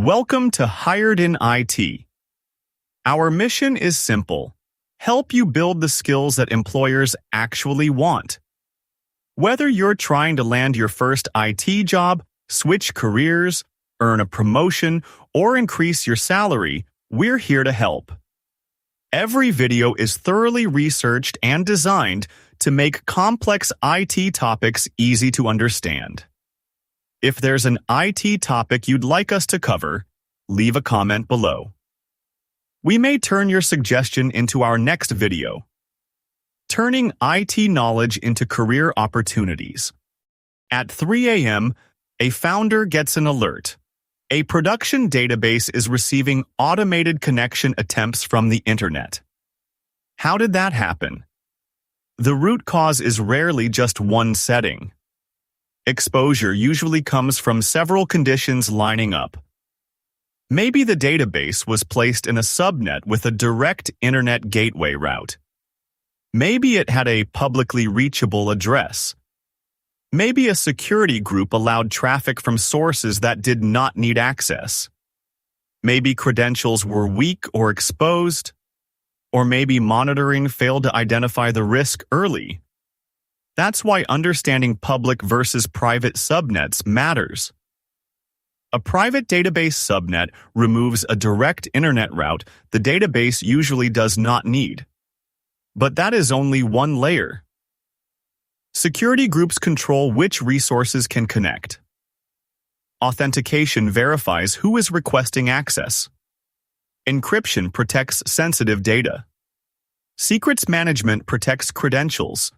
Welcome to Hired in IT. Our mission is simple: help you build the skills that employers actually want. Whether you're trying to land your first IT job, switch careers, earn a promotion, or increase your salary, we're here to help. Every video is thoroughly researched and designed to make complex IT topics easy to understand. If there's an IT topic you'd like us to cover, leave a comment below. We may turn your suggestion into our next video. Turning IT knowledge into career opportunities. At 3 a.m., a founder gets an alert. A production database is receiving automated connection attempts from the internet. How did that happen? The root cause is rarely just one setting. Exposure usually comes from several conditions lining up. Maybe the database was placed in a subnet with a direct internet gateway route. Maybe it had a publicly reachable address. Maybe a security group allowed traffic from sources that did not need access. Maybe credentials were weak or exposed. Or maybe monitoring failed to identify the risk early. That's why understanding public versus private subnets matters. A private database subnet removes a direct internet route the database usually does not need. But that is only one layer. Security groups control which resources can connect. Authentication verifies who is requesting access. Encryption protects sensitive data. Secrets management protects credentials.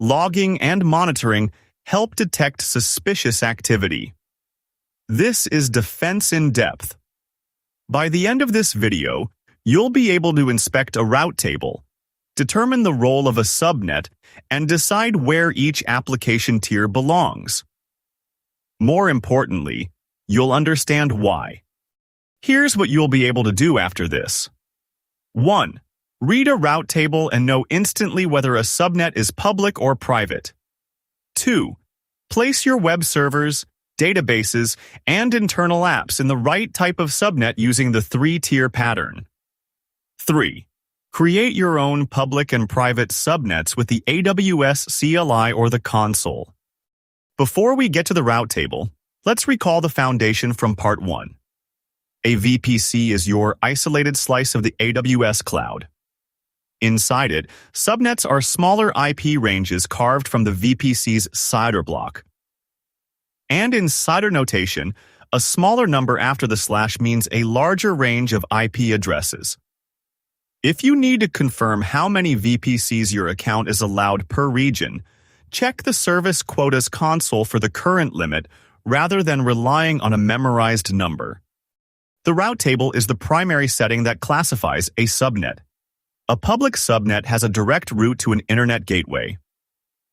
Logging and monitoring help detect suspicious activity. This is defense in depth. By the end of this video, you'll be able to inspect a route table, determine the role of a subnet, and decide where each application tier belongs. More importantly, you'll understand why. Here's what you'll be able to do after this. 1. Read a route table and know instantly whether a subnet is public or private. 2. Place your web servers, databases, and internal apps in the right type of subnet using the 3-tier pattern. 3. Create your own public and private subnets with the AWS CLI or the console. Before we get to the route table, let's recall the foundation from part 1. A VPC is your isolated slice of the AWS cloud. Inside it, subnets are smaller IP ranges carved from the VPC's CIDR block. And in CIDR notation, a smaller number after the slash means a larger range of IP addresses. If you need to confirm how many VPCs your account is allowed per region, check the service quotas console for the current limit rather than relying on a memorized number. The route table is the primary setting that classifies a subnet. A public subnet has a direct route to an internet gateway.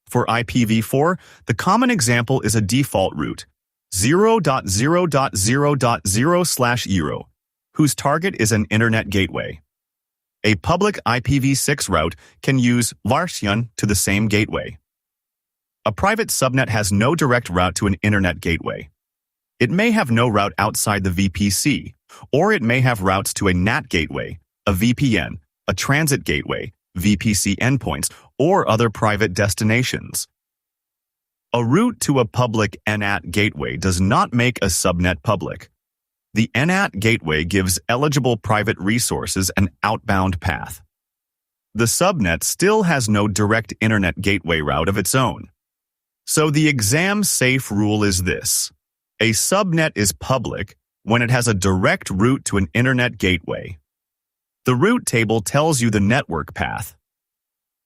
For IPv4, the common example is a default route, 0.0.0.0/0, whose target is an internet gateway. A public IPv6 route can use Bastion to the same gateway. A private subnet has no direct route to an internet gateway. It may have no route outside the VPC, or it may have routes to a NAT gateway, a VPN, a transit gateway, VPC endpoints, or other private destinations. A route to a public NAT gateway does not make a subnet public. The NAT gateway gives eligible private resources an outbound path. The subnet still has no direct internet gateway route of its own. So the exam-safe rule is this: a subnet is public when it has a direct route to an internet gateway. The route table tells you the network path.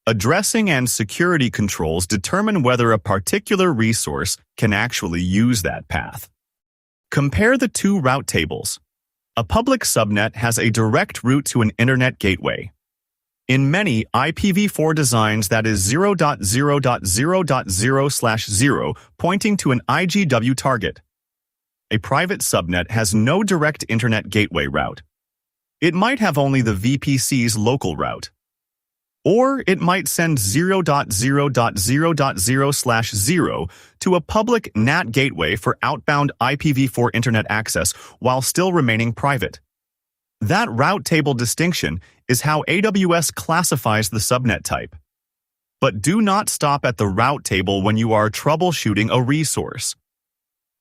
Addressing and security controls determine whether a particular resource can actually use that path. Compare the two route tables. A public subnet has a direct route to an internet gateway. In many IPv4 designs, that is 0.0.0.0/0, pointing to an IGW target. A private subnet has no direct internet gateway route. It might have only the VPC's local route. Or it might send 0.0.0.0/0 to a public NAT gateway for outbound IPv4 internet access while still remaining private. That route table distinction is how AWS classifies the subnet type. But do not stop at the route table when you are troubleshooting a resource.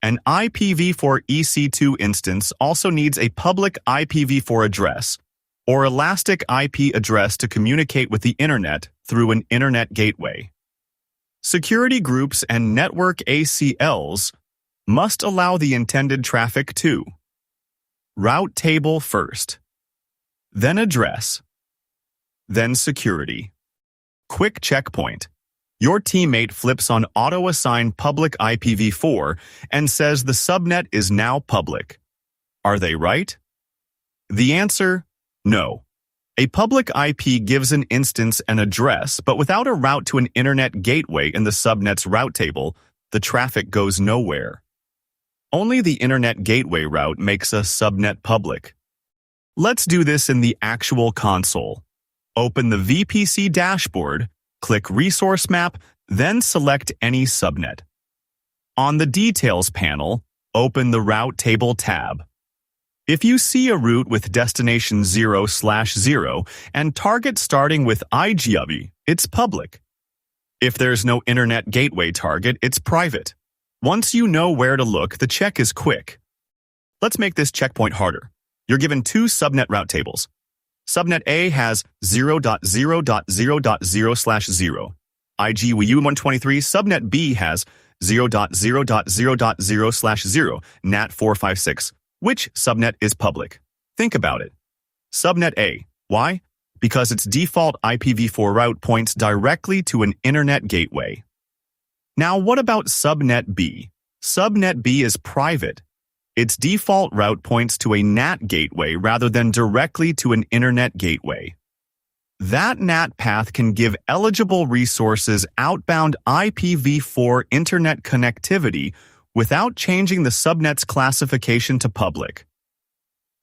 An IPv4 EC2 instance also needs a public IPv4 address, or elastic IP address to communicate with the Internet through an Internet gateway. Security groups and network ACLs must allow the intended traffic too. Route table first, then address, then security. Quick checkpoint. Your teammate flips on auto-assign public IPv4 and says the subnet is now public. Are they right? The answer: no. A public IP gives an instance an address, but without a route to an internet gateway in the subnet's route table, the traffic goes nowhere. Only the internet gateway route makes a subnet public. Let's do this in the actual console. Open the VPC dashboard, click Resource Map, then select any subnet. On the Details panel, open the Route Table tab. If you see a route with destination 0/0 and target starting with IGV, it's public. If there's no internet gateway target, it's private. Once you know where to look, the check is quick. Let's make this checkpoint harder. You're given two subnet route tables. Subnet A has 0.0.0.0/0. IGW123. Subnet B has 0.0.0.0/0, NAT456. Which subnet is public? Think about it. Subnet A. Why? Because its default IPv4 route points directly to an internet gateway. Now what about Subnet B? Subnet B is private. Its default route points to a NAT gateway rather than directly to an internet gateway. That NAT path can give eligible resources outbound IPv4 internet connectivity without changing the subnet's classification to public.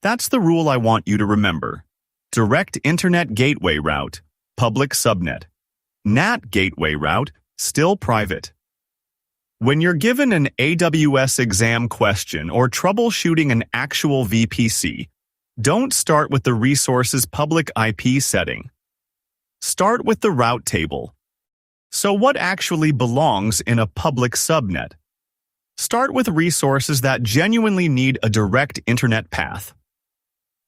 That's the rule I want you to remember. Direct Internet Gateway route, public subnet. NAT gateway route, still private. When you're given an AWS exam question or troubleshooting an actual VPC, don't start with the resource's public IP setting. Start with the route table. So what actually belongs in a public subnet? Start with resources that genuinely need a direct internet path.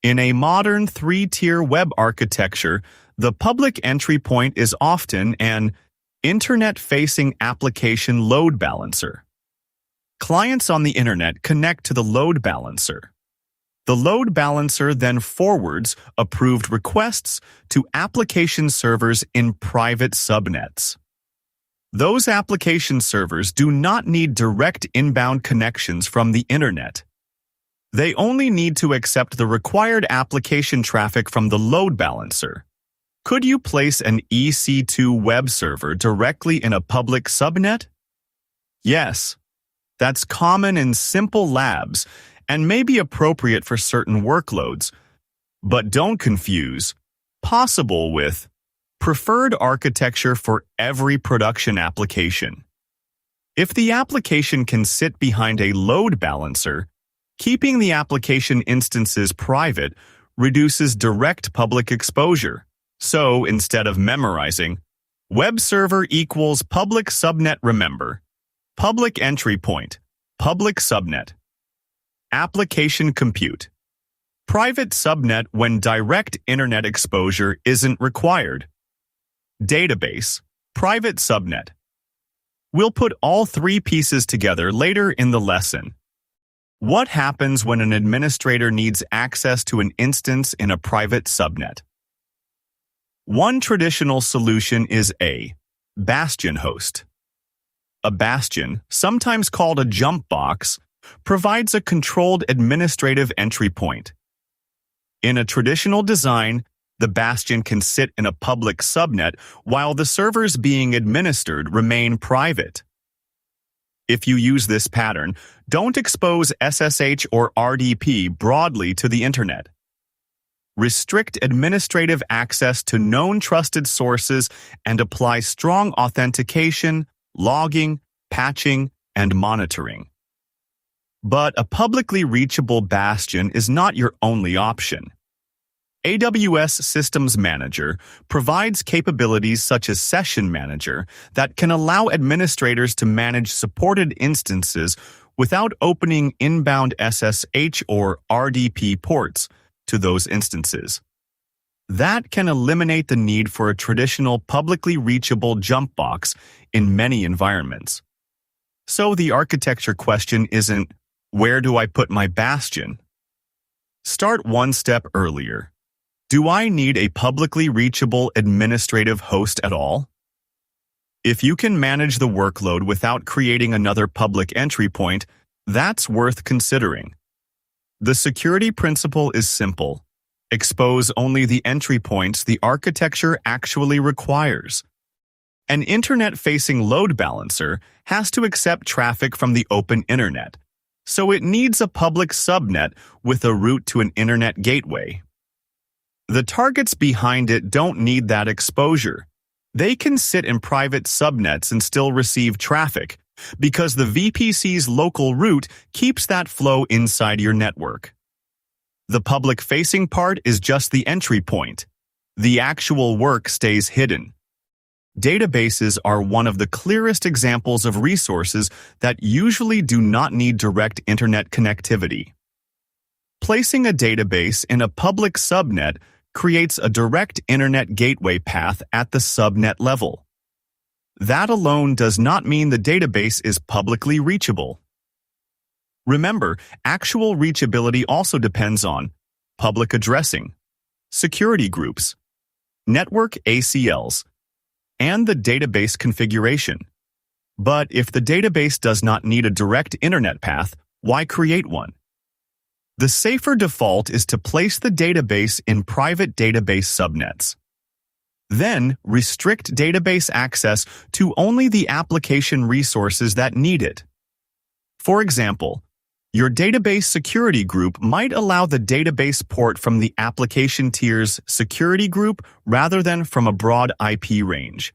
In a modern three-tier web architecture, the public entry point is often an internet-facing application load balancer. Clients on the internet connect to the load balancer. The load balancer then forwards approved requests to application servers in private subnets. Those application servers do not need direct inbound connections from the internet. They only need to accept the required application traffic from the load balancer. Could you place an EC2 web server directly in a public subnet? Yes. That's common in simple labs and may be appropriate for certain workloads. But don't confuse possible with preferred architecture for every production application. If the application can sit behind a load balancer, keeping the application instances private reduces direct public exposure. So instead of memorizing, web server equals public subnet, remember, public entry point, public subnet. Application compute. Private subnet when direct internet exposure isn't required. Database, private subnet. We'll put all three pieces together later in the lesson. What happens when an administrator needs access to an instance in a private subnet? One traditional solution is a Bastion host. A Bastion, sometimes called a jump box, provides a controlled administrative entry point. In a traditional design, the Bastion can sit in a public subnet while the servers being administered remain private. If you use this pattern, don't expose SSH or RDP broadly to the internet. restrict administrative access to known trusted sources, and apply strong authentication, logging, patching, and monitoring. But a publicly reachable bastion is not your only option. AWS Systems Manager provides capabilities such as Session Manager that can allow administrators to manage supported instances without opening inbound SSH or RDP ports to those instances. That can eliminate the need for a traditional publicly reachable jump box in many environments. So the architecture question isn't, where do I put my bastion? Start one step earlier. Do I need a publicly reachable administrative host at all? If you can manage the workload without creating another public entry point, that's worth considering. The security principle is simple. Expose only the entry points the architecture actually requires. An internet-facing load balancer has to accept traffic from the open internet, so it needs a public subnet with a route to an internet gateway. The targets behind it don't need that exposure. They can sit in private subnets and still receive traffic, because the VPC's local route keeps that flow inside your network. The public-facing part is just the entry point. The actual work stays hidden. Databases are one of the clearest examples of resources that usually do not need direct internet connectivity. Placing a database in a public subnet creates a direct internet gateway path at the subnet level. That alone does not mean the database is publicly reachable. Remember, actual reachability also depends on public addressing, security groups, network ACLs, and the database configuration. But if the database does not need a direct internet path, why create one? The safer default is to place the database in private database subnets. Then, restrict database access to only the application resources that need it. For example, your database security group might allow the database port from the application tier's security group rather than from a broad IP range.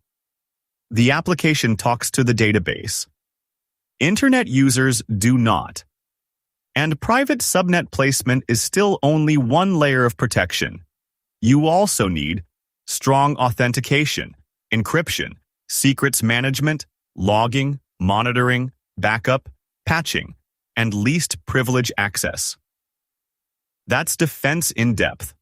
The application talks to the database. Internet users do not. And private subnet placement is still only one layer of protection. You also need strong authentication, encryption, secrets management, logging, monitoring, backup, patching, and least privilege access. That's defense in depth.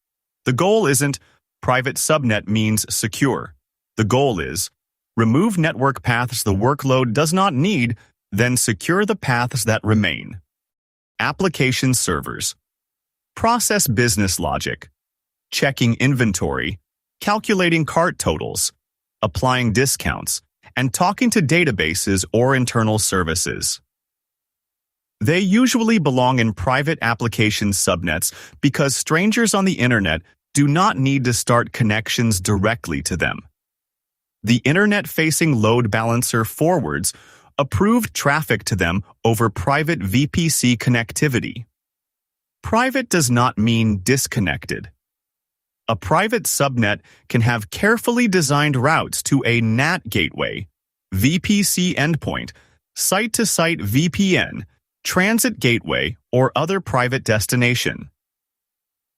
The goal isn't private subnet means secure. The goal is remove network paths the workload does not need, then secure the paths that remain. Application servers. Process business logic. Checking inventory, calculating cart totals, applying discounts, and talking to databases or internal services. They usually belong in private application subnets because strangers on the internet do not need to start connections directly to them. The internet-facing load balancer forwards approved traffic to them over private VPC connectivity. Private does not mean disconnected. A private subnet can have carefully designed routes to a NAT gateway, VPC endpoint, site-to-site VPN, transit gateway, or other private destination.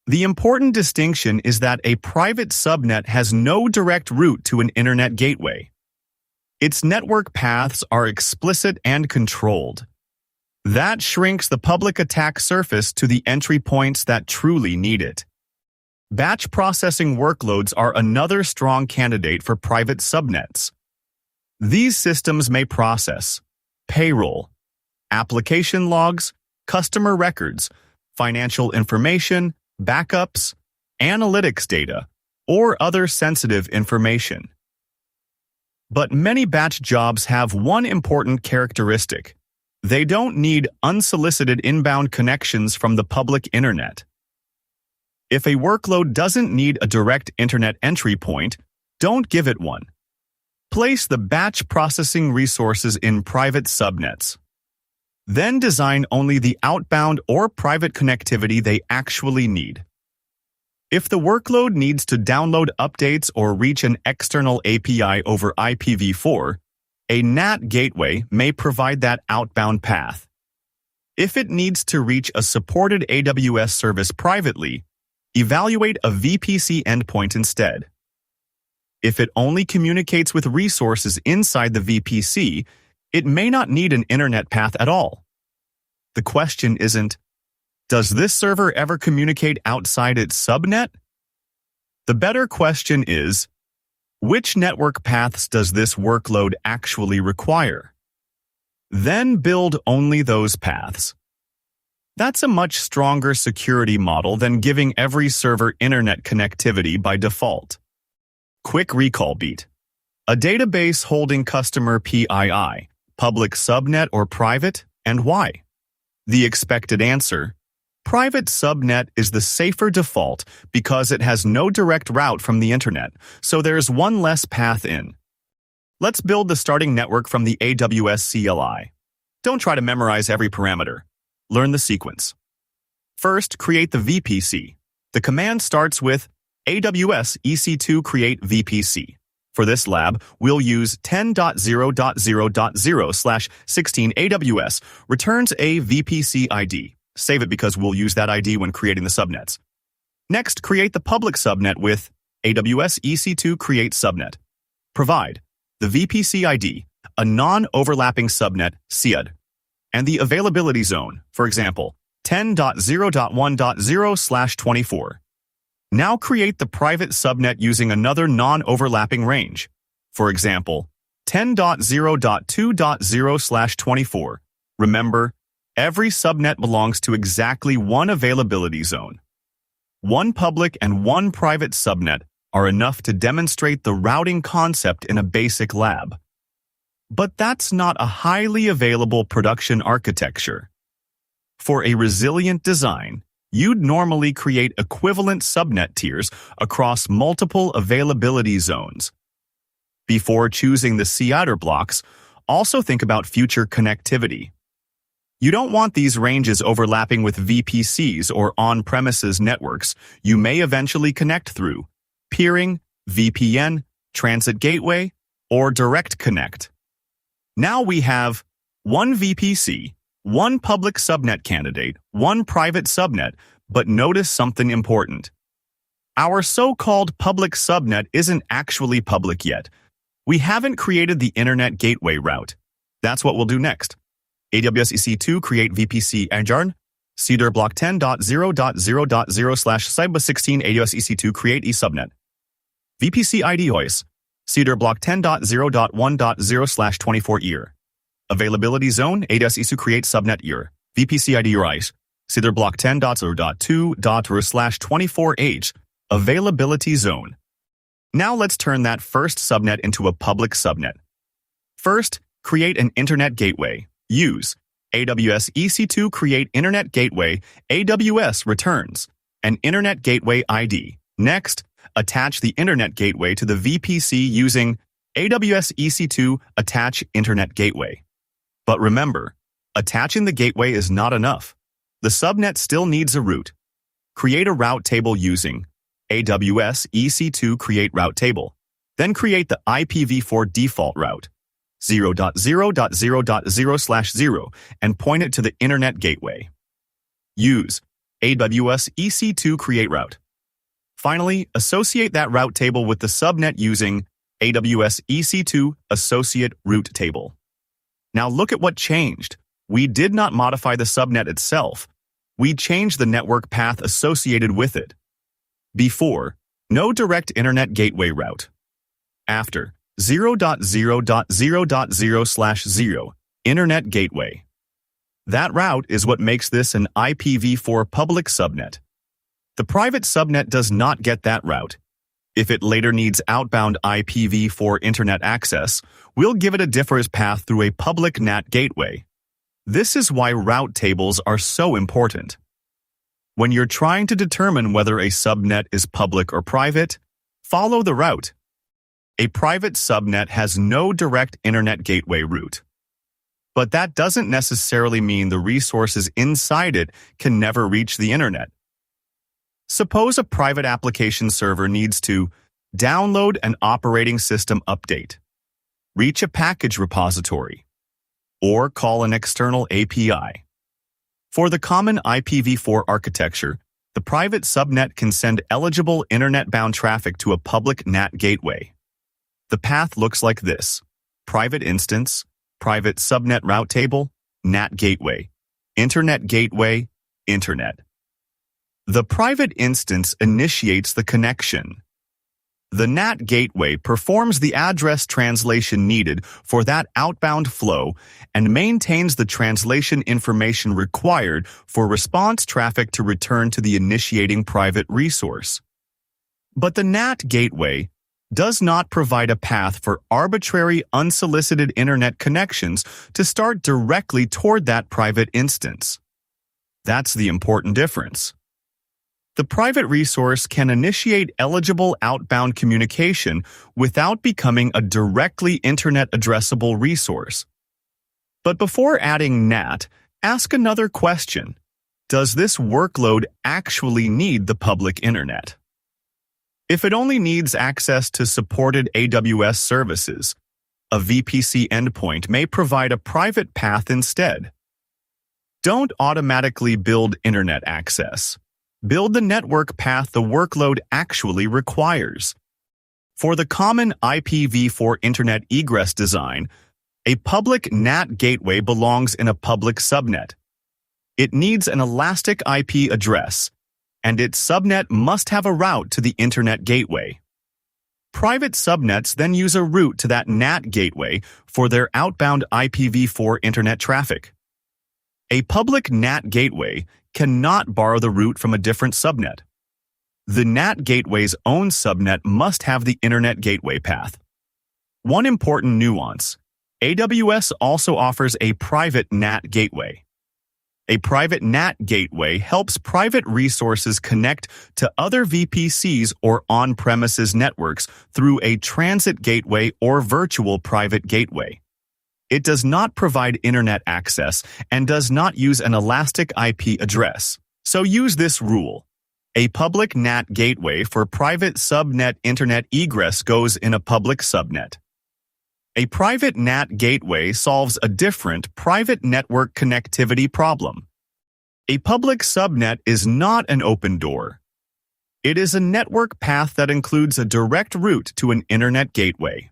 The important distinction is that a private subnet has no direct route to an internet gateway. Its network paths are explicit and controlled. That shrinks the public attack surface to the entry points that truly need it. Batch processing workloads are another strong candidate for private subnets. These systems may process payroll, application logs, customer records, financial information, backups, analytics data, or other sensitive information. But many batch jobs have one important characteristic. They don't need unsolicited inbound connections from the public internet. If a workload doesn't need a direct internet entry point, don't give it one. Place the batch processing resources in private subnets. Then design only the outbound or private connectivity they actually need. If the workload needs to download updates or reach an external API over IPv4, a NAT gateway may provide that outbound path. If it needs to reach a supported AWS service privately, evaluate a VPC endpoint instead. If it only communicates with resources inside the VPC, it may not need an internet path at all. The question isn't, does this server ever communicate outside its subnet? The better question is, which network paths does this workload actually require? Then build only those paths. That's a much stronger security model than giving every server internet connectivity by default. Quick recall beat. A database holding customer PII, public subnet or private, and why? The expected answer: private subnet is the safer default because it has no direct route from the internet, so there's one less path in. Let's build the starting network from the AWS CLI. Don't try to memorize every parameter. Learn the sequence. First, create the VPC. The command starts with AWS EC2 create VPC. For this lab, we'll use 10.0.0.0/16 AWS returns a VPC ID. Save it because we'll use that ID when creating the subnets. Next, create the public subnet with AWS EC2 create subnet. Provide the VPC ID, a non-overlapping subnet, CIDR, and the availability zone, for example, 10.0.1.0/24. Now create the private subnet using another non-overlapping range, for example, 10.0.2.0/24. Remember, every subnet belongs to exactly one availability zone. One public and one private subnet are enough to demonstrate the routing concept in a basic lab. But that's not a highly available production architecture. For a resilient design, you'd normally create equivalent subnet tiers across multiple availability zones. Before choosing the CIDR blocks, also think about future connectivity. You don't want these ranges overlapping with VPCs or on-premises networks you may eventually connect through: peering, VPN, transit gateway, or direct connect. Now we have one VPC, one public subnet candidate, one private subnet, but notice something important. Our so-called public subnet isn't actually public yet. We haven't created the internet gateway route. That's what we'll do next. AWS EC2 create VPC adjarn, CIDR block 10.0.0.0/cyba16 AWS EC2 create eSubnet. VPC ID OIS, CIDR block 10.0.1.0/24 EAR. Availability zone, AWS EC2 create subnet EAR. VPC ID OIS, CIDR block 10.0.2.0/24H. Availability zone. Now let's turn that first subnet into a public subnet. First, create an internet gateway. Use AWS EC2 create internet gateway. AWS returns an internet gateway ID. Next, attach the internet gateway to the VPC using AWS EC2 attach internet gateway. But remember, attaching the gateway is not enough. The subnet still needs a route. Create a route table using AWS EC2 create route table. Then create the IPv4 default route 0.0.0.0/0 and point it to the internet gateway. Use AWS EC2 create route. Finally, associate that route table with the subnet using AWS EC2 associate route table. Now look at what changed. We did not modify the subnet itself. We changed the network path associated with it. Before, no direct internet gateway route. After, 0.0.0.0/0 internet gateway. That route is what makes this an IPv4 public subnet. The private subnet does not get that route. If it later needs outbound IPv4 internet access, we'll give it a different path through a public NAT gateway. This is why route tables are so important. When you're trying to determine whether a subnet is public or private, follow the route. A private subnet has no direct internet gateway route. But that doesn't necessarily mean the resources inside it can never reach the internet. Suppose a private application server needs to download an operating system update, reach a package repository, or call an external API. For the common IPv4 architecture, the private subnet can send eligible internet-bound traffic to a public NAT gateway. The path looks like this: private instance, private subnet route table, NAT gateway, internet gateway, internet. The private instance initiates the connection. The NAT gateway performs the address translation needed for that outbound flow and maintains the translation information required for response traffic to return to the initiating private resource. But the NAT gateway does not provide a path for arbitrary, unsolicited internet connections to start directly toward that private instance. That's the important difference. The private resource can initiate eligible outbound communication without becoming a directly internet addressable resource. But before adding NAT, ask another question. Does this workload actually need the public internet? If it only needs access to supported AWS services, a VPC endpoint may provide a private path instead. Don't automatically build internet access. Build the network path the workload actually requires. For the common IPv4 internet egress design, a public NAT gateway belongs in a public subnet. It needs an elastic IP address, and its subnet must have a route to the internet gateway. Private subnets then use a route to that NAT gateway for their outbound IPv4 internet traffic. A public NAT gateway cannot borrow the route from a different subnet. The NAT gateway's own subnet must have the internet gateway path. One important nuance: AWS also offers a private NAT gateway. A private NAT gateway helps private resources connect to other VPCs or on-premises networks through a transit gateway or virtual private gateway. It does not provide internet access and does not use an elastic IP address. So use this rule. A public NAT gateway for private subnet internet egress goes in a public subnet. A private NAT gateway solves a different private network connectivity problem. A public subnet is not an open door. It is a network path that includes a direct route to an internet gateway.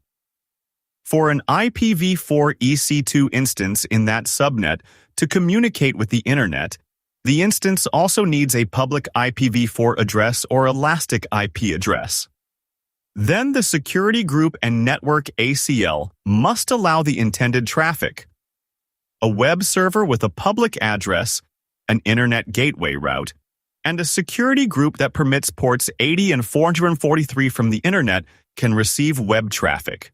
For an IPv4 EC2 instance in that subnet to communicate with the internet, the instance also needs a public IPv4 address or elastic IP address. Then the security group and network ACL must allow the intended traffic. A web server with a public address, an internet gateway route, and a security group that permits ports 80 and 443 from the internet can receive web traffic.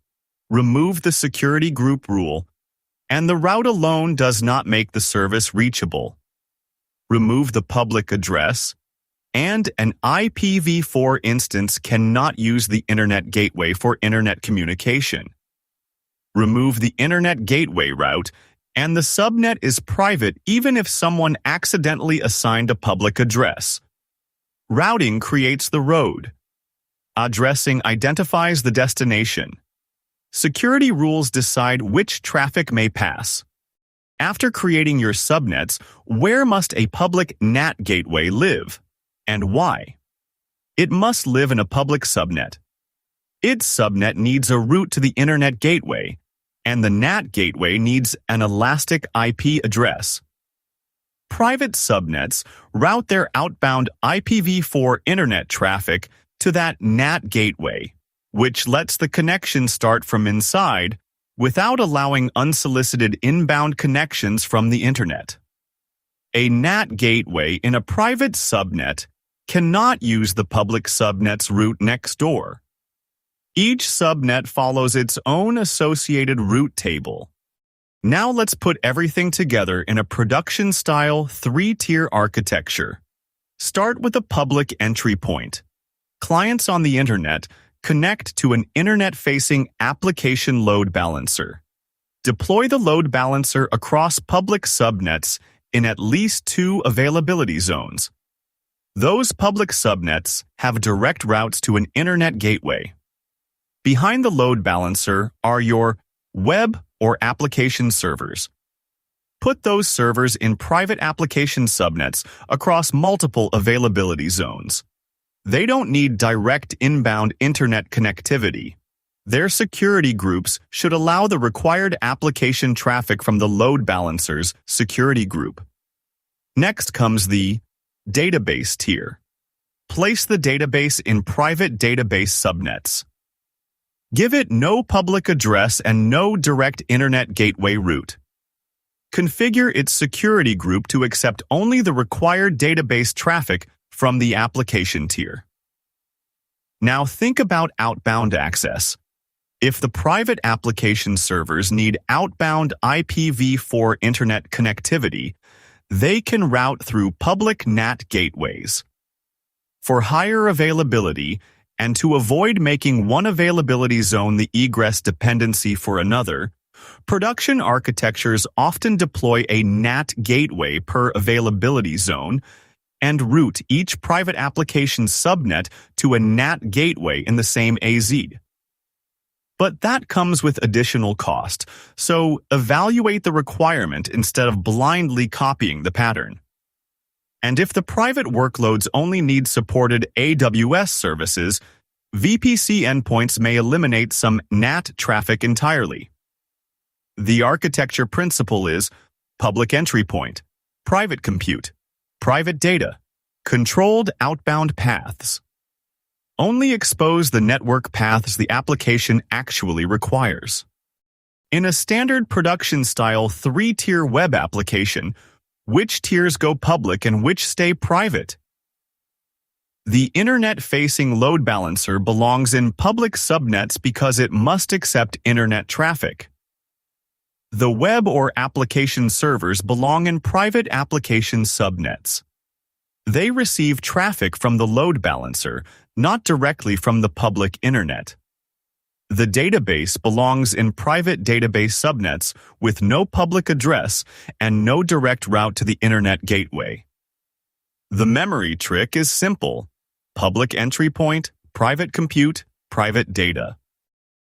Remove the security group rule, and the route alone does not make the service reachable. Remove the public address, and an IPv4 instance cannot use the internet gateway for internet communication. Remove the internet gateway route, and the subnet is private even if someone accidentally assigned a public address. Routing creates the road. Addressing identifies the destination. Security rules decide which traffic may pass. After creating your subnets, where must a public NAT gateway live, and why? It must live in a public subnet. Its subnet needs a route to the internet gateway, and the NAT gateway needs an elastic IP address. Private subnets route their outbound IPv4 internet traffic to that NAT gateway, which lets the connection start from inside without allowing unsolicited inbound connections from the internet. A NAT gateway in a private subnet cannot use the public subnet's route next door. Each subnet follows its own associated route table. Now let's put everything together in a production-style 3-tier architecture. Start with a public entry point. Clients on the internet connect to an internet-facing application load balancer. Deploy the load balancer across public subnets in at least 2 availability zones. Those public subnets have direct routes to an internet gateway. Behind the load balancer are your web or application servers. Put those servers in private application subnets across multiple availability zones. They don't need direct inbound internet connectivity. Their security groups should allow the required application traffic from the load balancer's security group. Next comes the database tier. Place the database in private database subnets. Give it no public address and no direct internet gateway route. Configure its security group to accept only the required database traffic from the application tier. Now think about outbound access. If the private application servers need outbound IPv4 internet connectivity, they can route through public NAT gateways. For higher availability, and to avoid making one availability zone the egress dependency for another, production architectures often deploy a NAT gateway per availability zone and route each private application subnet to a NAT gateway in the same AZ. But that comes with additional cost, so evaluate the requirement instead of blindly copying the pattern. And if the private workloads only need supported AWS services, VPC endpoints may eliminate some NAT traffic entirely. The architecture principle is public entry point, private compute, private data, controlled outbound paths. Only expose the network paths the application actually requires. In a standard production-style 3-tier web application, which tiers go public and which stay private? The internet-facing load balancer belongs in public subnets because it must accept internet traffic. The web or application servers belong in private application subnets. They receive traffic from the load balancer, not directly from the public internet. The database belongs in private database subnets with no public address and no direct route to the internet gateway. The memory trick is simple: public entry point, private compute, private data.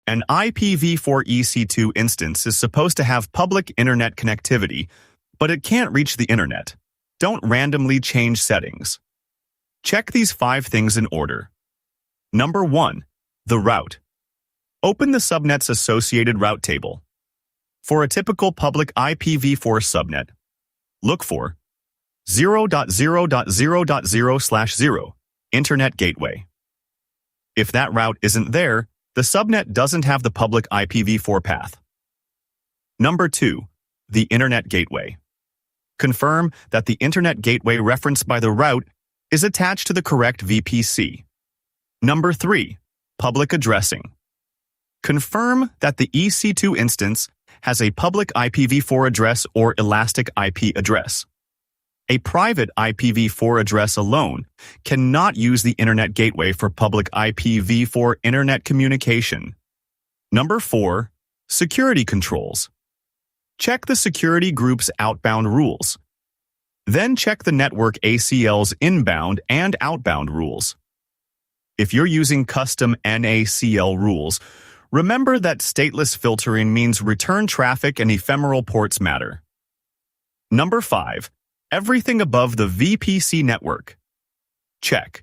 An IPv4 EC2 instance is supposed to have public internet connectivity, but it can't reach the internet. Don't randomly change settings. Check these 5 things in order. Number 1. The route. Open the subnet's associated route table. For a typical public IPv4 subnet, look for 0.0.0.0/0 Internet Gateway. If that route isn't there, the subnet doesn't have the public IPv4 path. Number 2. The Internet Gateway. Confirm that the Internet Gateway referenced by the route is attached to the correct VPC. Number 3. Public Addressing. Confirm that the EC2 instance has a public IPv4 address or elastic IP address. A private IPv4 address alone cannot use the Internet Gateway for public IPv4 internet communication. Number 4. Security Controls. Check the security group's outbound rules. Then check the network ACL's inbound and outbound rules. If you're using custom NACL rules, remember that stateless filtering means return traffic and ephemeral ports matter. Number 5. Everything above the VPC network. Check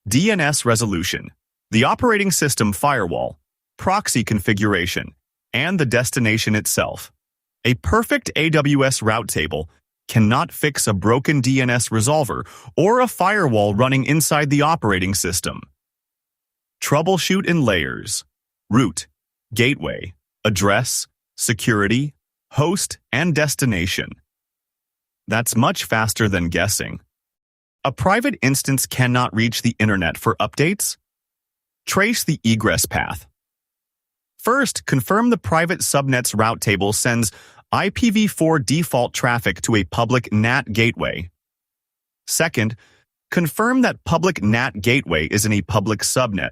DNS resolution, the operating system firewall, proxy configuration, and the destination itself. A perfect AWS route table cannot fix a broken DNS resolver or a firewall running inside the operating system. Troubleshoot in layers: root, gateway, address, security, host, and destination. That's much faster than guessing. A private instance cannot reach the internet for updates? Trace the egress path. First, confirm the private subnet's route table sends IPv4 default traffic to a public NAT gateway. Second, confirm that public NAT gateway is in a public subnet,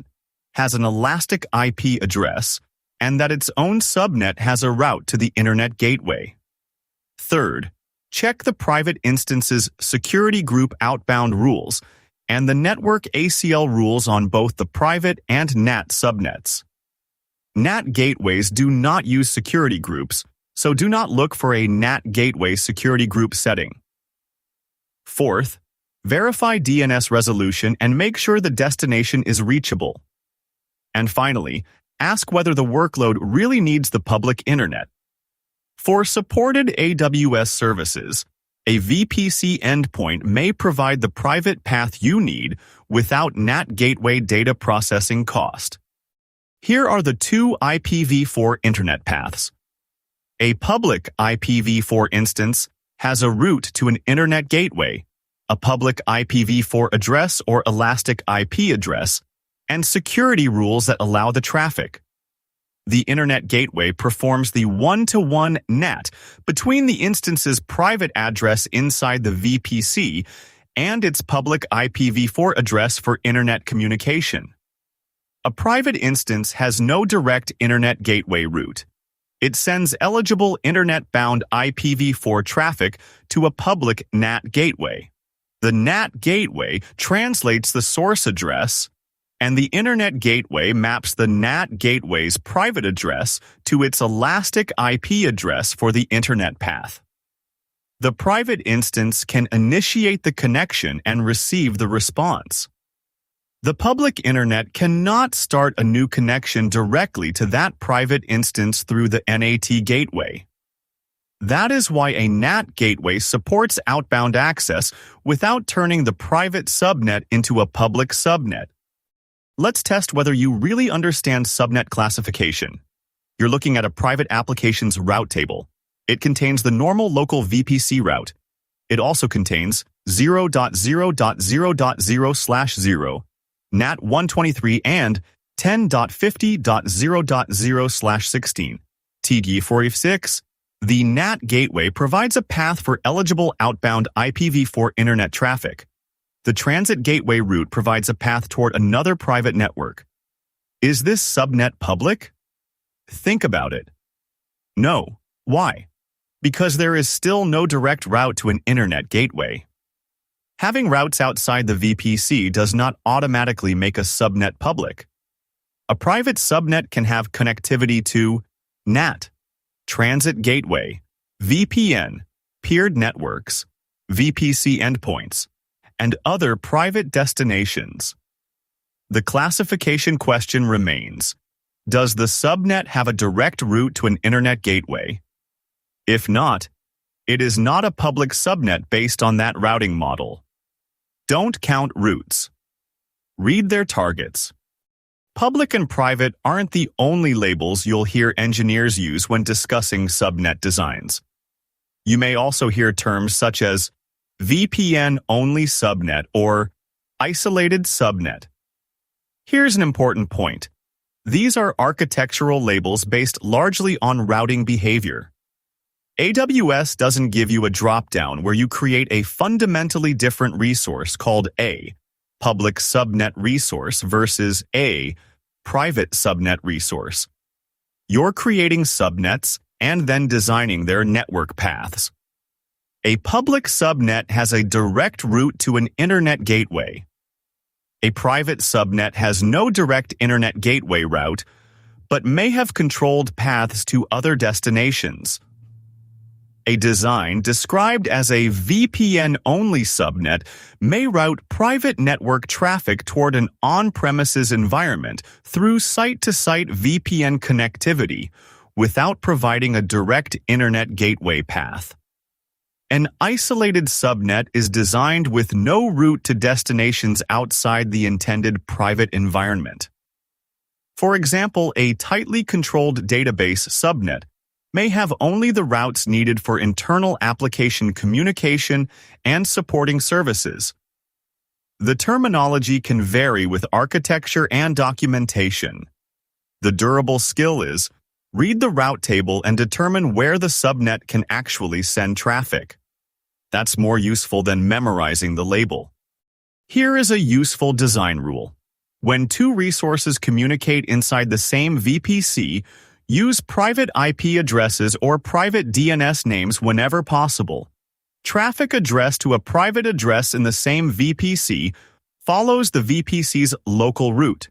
has an elastic IP address, and that its own subnet has a route to the internet gateway. Third, check the private instance's security group outbound rules and the network ACL rules on both the private and NAT subnets. NAT gateways do not use security groups, so do not look for a NAT gateway security group setting. Fourth, verify DNS resolution and make sure the destination is reachable. And finally, ask whether the workload really needs the public internet. For supported AWS services, a VPC endpoint may provide the private path you need without NAT gateway data processing cost. Here are the two IPv4 internet paths. A public IPv4 instance has a route to an internet gateway, a public IPv4 address or elastic IP address, and security rules that allow the traffic. The internet gateway performs the one-to-one NAT between the instance's private address inside the VPC and its public IPv4 address for internet communication. A private instance has no direct internet gateway route. It sends eligible internet-bound IPv4 traffic to a public NAT gateway. The NAT gateway translates the source address, and the internet gateway maps the NAT gateway's private address to its elastic IP address for the internet path. The private instance can initiate the connection and receive the response. The public internet cannot start a new connection directly to that private instance through the NAT gateway. That is why a NAT gateway supports outbound access without turning the private subnet into a public subnet. Let's test whether you really understand subnet classification. You're looking at a private application's route table. It contains the normal local VPC route. It also contains 0.0.0.0/0, NAT 123 and 10.50.0.0/16. TD46. The NAT gateway provides a path for eligible outbound IPv4 internet traffic. The transit gateway route provides a path toward another private network. Is this subnet public? Think about it. No. Why? Because there is still no direct route to an internet gateway. Having routes outside the VPC does not automatically make a subnet public. A private subnet can have connectivity to NAT, transit gateway, VPN, peered networks, VPC endpoints, and other private destinations. The classification question remains: does the subnet have a direct route to an internet gateway? If not, it is not a public subnet based on that routing model. Don't count routes. Read their targets. Public and private aren't the only labels you'll hear engineers use when discussing subnet designs. You may also hear terms such as VPN-Only subnet or isolated subnet. Here's an important point. These are architectural labels based largely on routing behavior. AWS doesn't give you a drop-down where you create a fundamentally different resource called a public subnet resource versus a private subnet resource. You're creating subnets and then designing their network paths. A public subnet has a direct route to an internet gateway. A private subnet has no direct internet gateway route, but may have controlled paths to other destinations. A design described as a VPN-only subnet may route private network traffic toward an on-premises environment through site-to-site VPN connectivity without providing a direct internet gateway path. An isolated subnet is designed with no route to destinations outside the intended private environment. For example, a tightly controlled database subnet may have only the routes needed for internal application communication and supporting services. The terminology can vary with architecture and documentation. The durable skill is, read the route table and determine where the subnet can actually send traffic. That's more useful than memorizing the label. Here is a useful design rule. When two resources communicate inside the same VPC, use private IP addresses or private DNS names whenever possible. Traffic addressed to a private address in the same VPC follows the VPC's local route.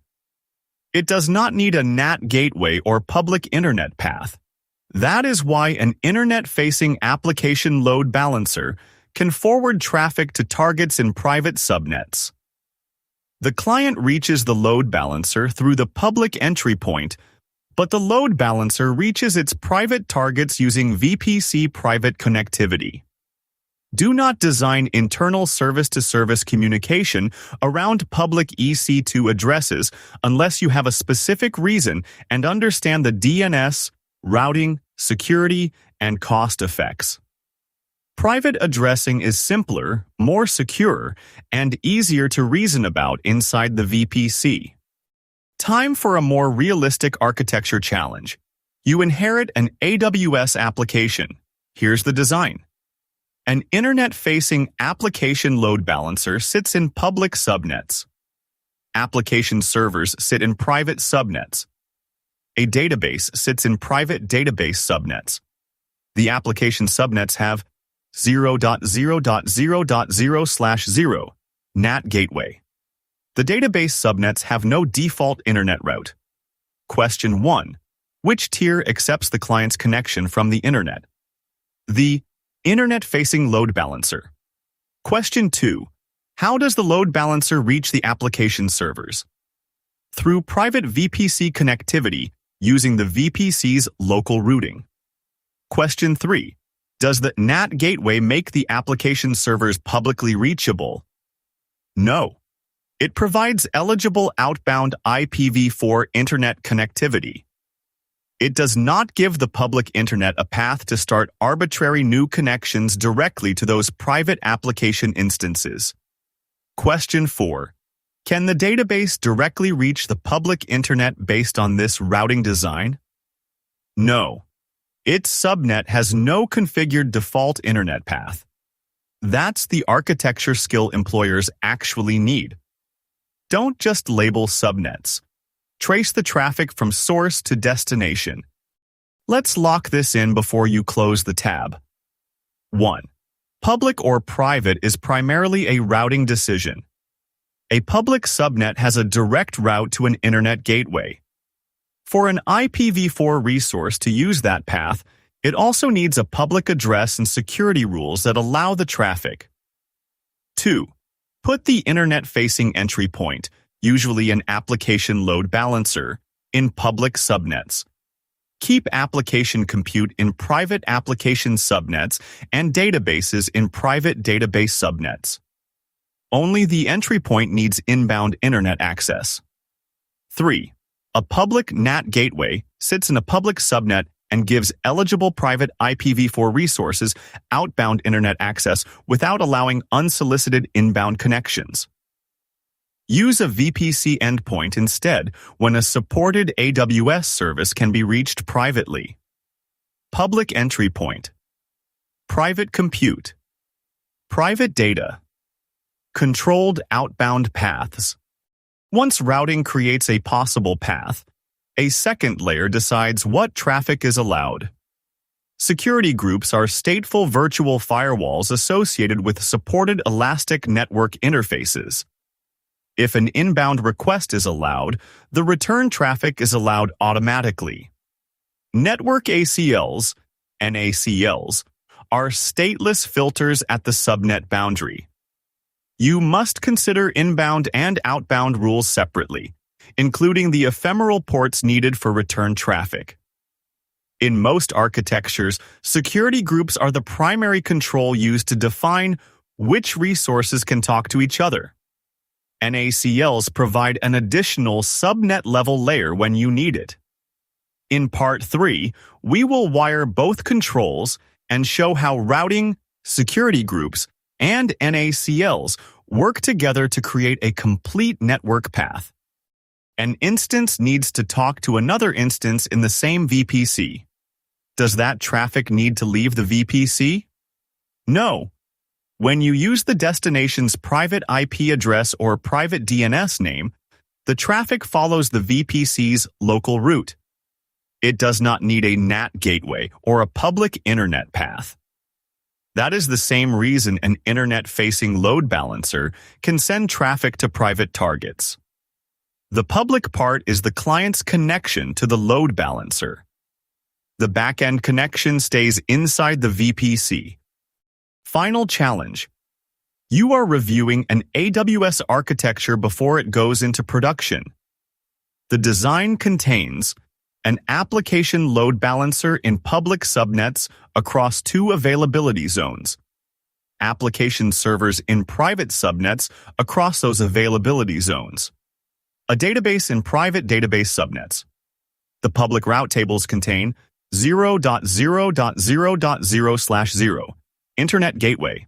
It does not need a NAT gateway or public internet path. That is why an internet-facing application load balancer can forward traffic to targets in private subnets. The client reaches the load balancer through the public entry point, but the load balancer reaches its private targets using VPC private connectivity. Do not design internal service-to-service communication around public EC2 addresses unless you have a specific reason and understand the DNS, routing, security, and cost effects. Private addressing is simpler, more secure, and easier to reason about inside the VPC. Time for a more realistic architecture challenge. You inherit an AWS application. Here's the design. An internet-facing application load balancer sits in public subnets. Application servers sit in private subnets. A database sits in private database subnets. The application subnets have 0.0.0.0/0 NAT gateway. The database subnets have no default internet route. Question 1. Which tier accepts the client's connection from the internet? The internet-facing load balancer. Question 2. How does the load balancer reach the application servers? Through private VPC connectivity using the VPC's local routing. Question 3. Does the NAT gateway make the application servers publicly reachable? No. It provides eligible outbound IPv4 internet connectivity. It does not give the public internet a path to start arbitrary new connections directly to those private application instances. Question 4. Can the database directly reach the public internet based on this routing design? No. Its subnet has no configured default internet path. That's the architecture skill employers actually need. Don't just label subnets. Trace the traffic from source to destination. Let's lock this in before you close the tab. 1. Public or private is primarily a routing decision. A public subnet has a direct route to an internet gateway. For an IPv4 resource to use that path, it also needs a public address and security rules that allow the traffic. 2. Put the internet-facing entry point, usually an application load balancer, in public subnets. Keep application compute in private application subnets and databases in private database subnets. Only the entry point needs inbound internet access. 3. A public NAT gateway sits in a public subnet and gives eligible private IPv4 resources outbound internet access without allowing unsolicited inbound connections. Use a VPC endpoint instead when a supported AWS service can be reached privately. Public entry point. Private compute. Private data. Controlled outbound paths. Once routing creates a possible path, a second layer decides what traffic is allowed. Security groups are stateful virtual firewalls associated with supported elastic network interfaces. If an inbound request is allowed, the return traffic is allowed automatically. Network ACLs, NACLs, are stateless filters at the subnet boundary. You must consider inbound and outbound rules separately, including the ephemeral ports needed for return traffic. In most architectures, security groups are the primary control used to define which resources can talk to each other. NACLs provide an additional subnet-level layer when you need it. In Part 3, we will wire both controls and show how routing, security groups, and NACLs work together to create a complete network path. An instance needs to talk to another instance in the same VPC. Does that traffic need to leave the VPC? No. When you use the destination's private IP address or private DNS name, the traffic follows the VPC's local route. It does not need a NAT gateway or a public internet path. That is the same reason an internet-facing load balancer can send traffic to private targets. The public part is the client's connection to the load balancer. The backend connection stays inside the VPC. Final challenge. You are reviewing an AWS architecture before it goes into production. The design contains an application load balancer in public subnets across 2 availability zones, application servers in private subnets across those availability zones, a database in private database subnets. The public route tables contain 0.0.0.0/0, Internet Gateway.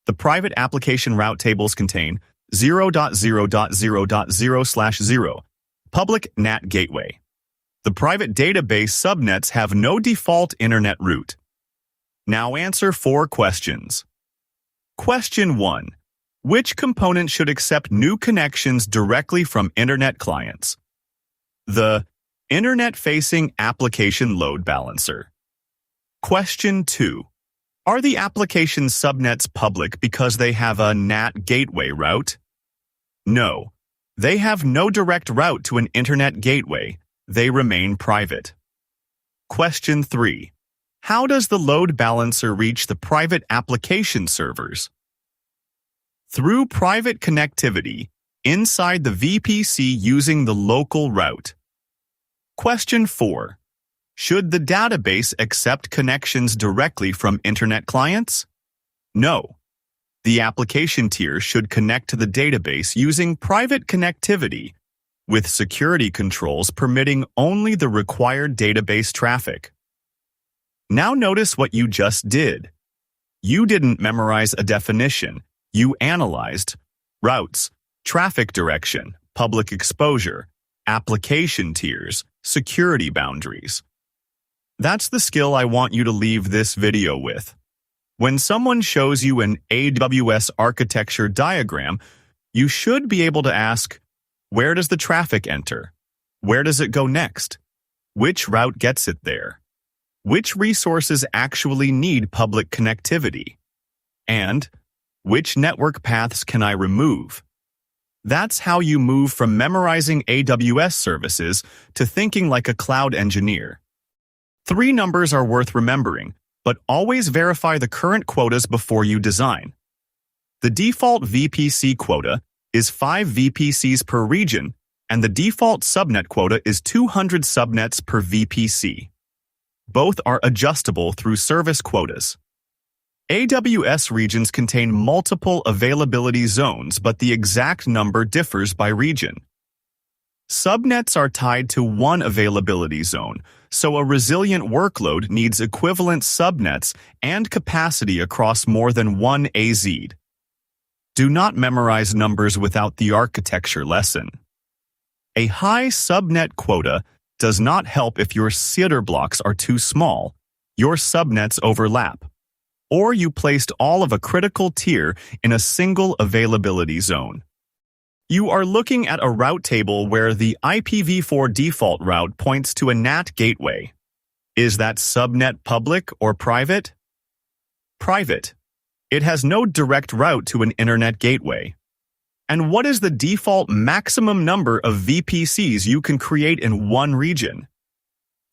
The private application route tables contain 0.0.0.0/0, Public NAT Gateway. The private database subnets have no default internet route. Now answer 4 questions. Question 1. Which component should accept new connections directly from Internet clients? The Internet-facing application load balancer. Question 2. Are the application subnets public because they have a NAT gateway route? No. They have no direct route to an Internet gateway. They remain private. Question 3. How does the load balancer reach the private application servers? Through private connectivity inside the VPC using the local route. Question 4. Should the database accept connections directly from Internet clients? No. The application tier should connect to the database using private connectivity, with security controls permitting only the required database traffic. Now notice what you just did. You didn't memorize a definition. You analyzed routes, traffic direction, public exposure, application tiers, security boundaries. That's the skill I want you to leave this video with. When someone shows you an AWS architecture diagram, you should be able to ask, where does the traffic enter? Where does it go next? Which route gets it there? Which resources actually need public connectivity? And which network paths can I remove? That's how you move from memorizing AWS services to thinking like a cloud engineer. 3 numbers are worth remembering, but always verify the current quotas before you design. The default VPC quota is 5 VPCs per region, and the default subnet quota is 200 subnets per VPC. Both are adjustable through service quotas. AWS regions contain multiple availability zones, but the exact number differs by region. Subnets are tied to one availability zone, so a resilient workload needs equivalent subnets and capacity across more than one AZ. Do not memorize numbers without the architecture lesson. A high subnet quota does not help if your CIDR blocks are too small, your subnets overlap, or you placed all of a critical tier in a single availability zone. You are looking at a route table where the IPv4 default route points to a NAT gateway. Is that subnet public or private? Private. It has no direct route to an internet gateway. And what is the default maximum number of VPCs you can create in one region?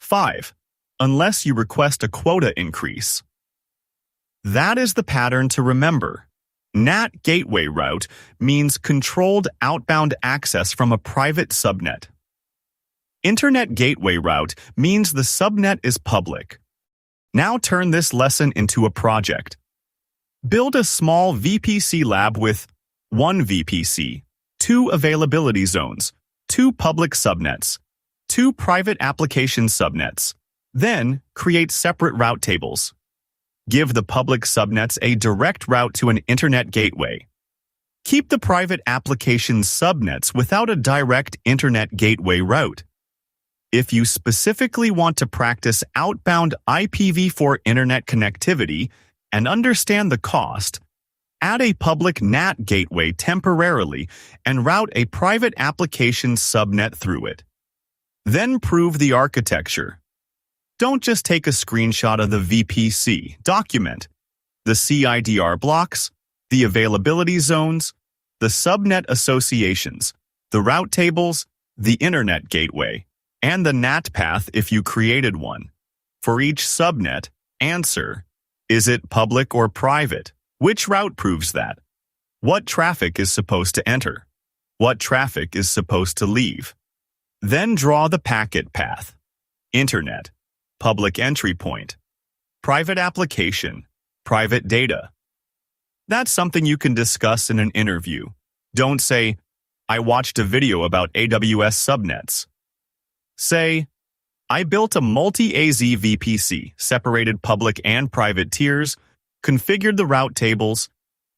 5, unless you request a quota increase. That is the pattern to remember. NAT gateway route means controlled outbound access from a private subnet. Internet gateway route means the subnet is public. Now turn this lesson into a project. Build a small VPC lab with 1 VPC, 2 availability zones, 2 public subnets, 2 private application subnets. Then create separate route tables. Give the public subnets a direct route to an internet gateway. Keep the private application subnets without a direct internet gateway route. If you specifically want to practice outbound IPv4 internet connectivity and understand the cost, add a public NAT gateway temporarily and route a private application subnet through it. Then prove the architecture. Don't just take a screenshot of the VPC. Document. the CIDR blocks, the availability zones, the subnet associations, the route tables, the internet gateway, and the NAT path if you created one. For each subnet, answer, is it public or private? Which route proves that? What traffic is supposed to enter? What traffic is supposed to leave? Then draw the packet path. Internet, public entry point, private application, private data. That's something you can discuss in an interview. Don't say, I watched a video about AWS Subnets. Say, I built a multi-AZ VPC, separated public and private tiers, configured the route tables,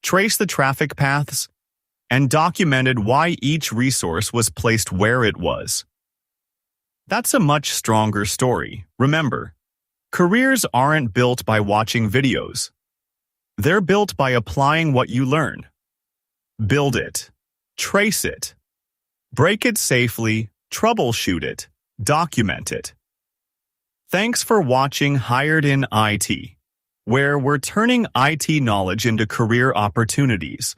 traced the traffic paths, and documented why each resource was placed where it was. That's a much stronger story. Remember, careers aren't built by watching videos. They're built by applying what you learn. Build it. Trace it. Break it safely. Troubleshoot it. Document it. Thanks for watching Hired in IT, where we're turning IT knowledge into career opportunities.